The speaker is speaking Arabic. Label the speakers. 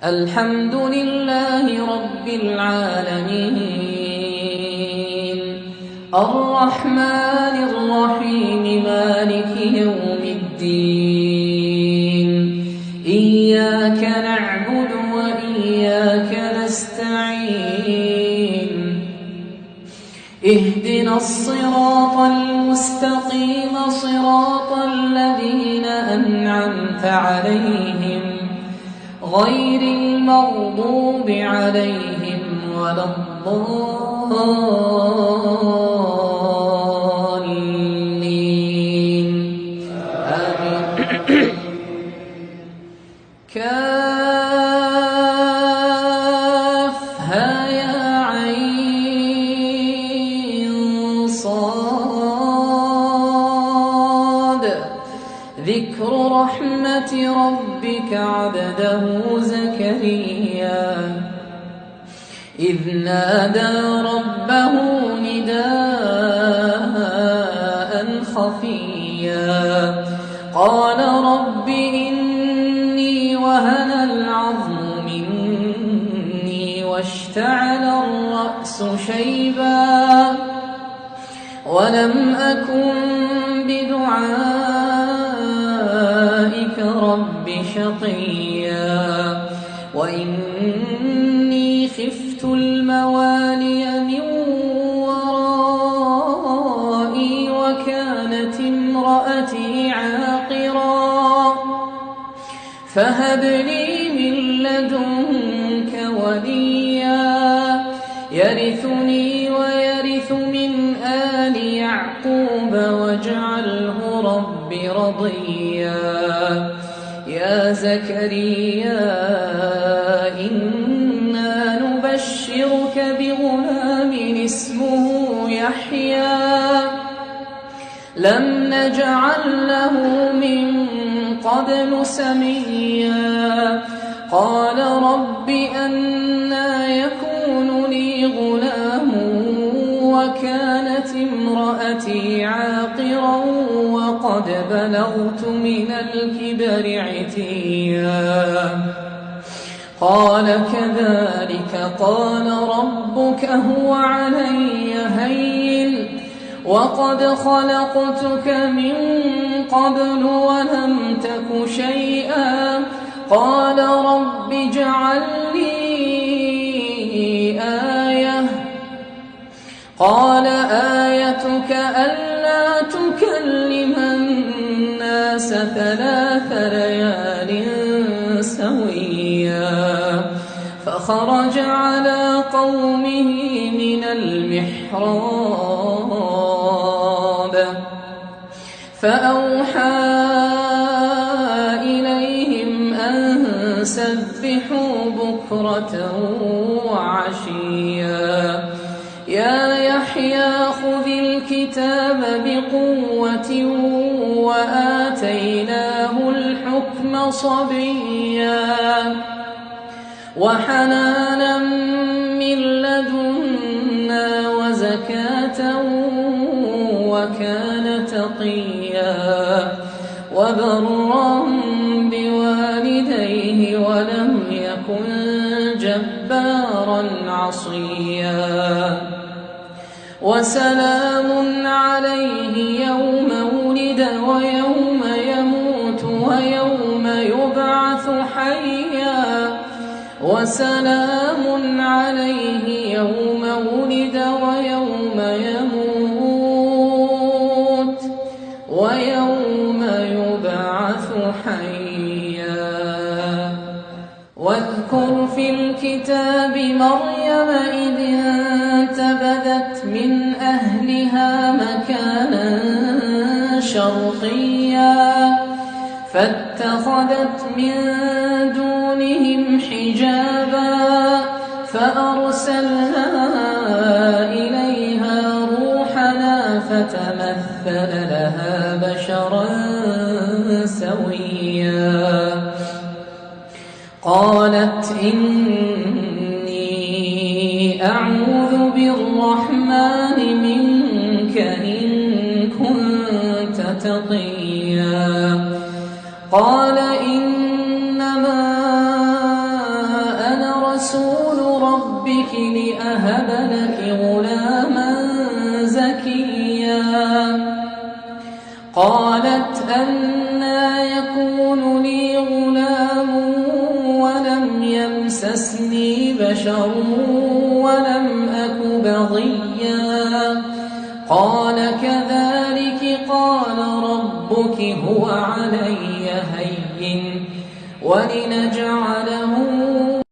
Speaker 1: الحمد لله رب العالمين الرحمن الرحيم مالك يوم الدين إياك نعبد وإياك نستعين اهدنا الصراط المستقيم صراط الذين أنعمت عليهم غير المغضوب عليهم ولا الضالين آمين. كافها يا عين صاد ذكر رحمة ربك عبده زكريا إذ نادى ربه نداء خفيا قال رب إني وهن العظم مني واشتعل الرأس شيبا ولم أكن بدعائك رب شقيا وإني خفت الموالي من ورائي وكانت امرأتي عاقرا فهب لي من لدنك وليا يرثني ويرث من آل يعقوب واجعله رب رضيا يا زكريا إنا نبشرك بغلام اسمه يحيى لم نجعل له من قبل سميا قال رب أنى يكون لي غلام وكانت امرأتي عاقرا وقد بلغت من الكبر عتيا قال كذلك قال ربك هو علي هين وقد خلقتك من قبل ولم تك شيئا قال رب اجعل لي آية قال آيتك ألا تكلم الناس 3 ليال سويا فخرج على قومه من المحراب فأوحى إليهم أن سبحوا بكرة وعشيا يا يحيى خذ الكتاب بقوة وآتيناه الحكم صبيا وحنانا من لدنا وزكاة وكان تقيا وبرا بوالديه ولم يكن جبارا عصيا وسلام عليه يوم ولد ويوم يموت ويوم يبعث حيا وسلام عليه يوم ولد ويوم يموت ويوم يبعث حيا واذكر في الكتاب مريم إذ انتبذت من أهلها مكانا شرقيا فاتخذت من دونهم حجابا فأرسلنا إليها روحنا فتمثل لها بشرا سويا قالت إني أعوذ بالرحمن منك إن كنت تقيا قال إنما لأهب لك غلاما زكيا قالت أنى يكون لي غلام ولم يمسسني بشر ولم أك بغيا قال كذلك قال ربك هو علي هين ولنجعله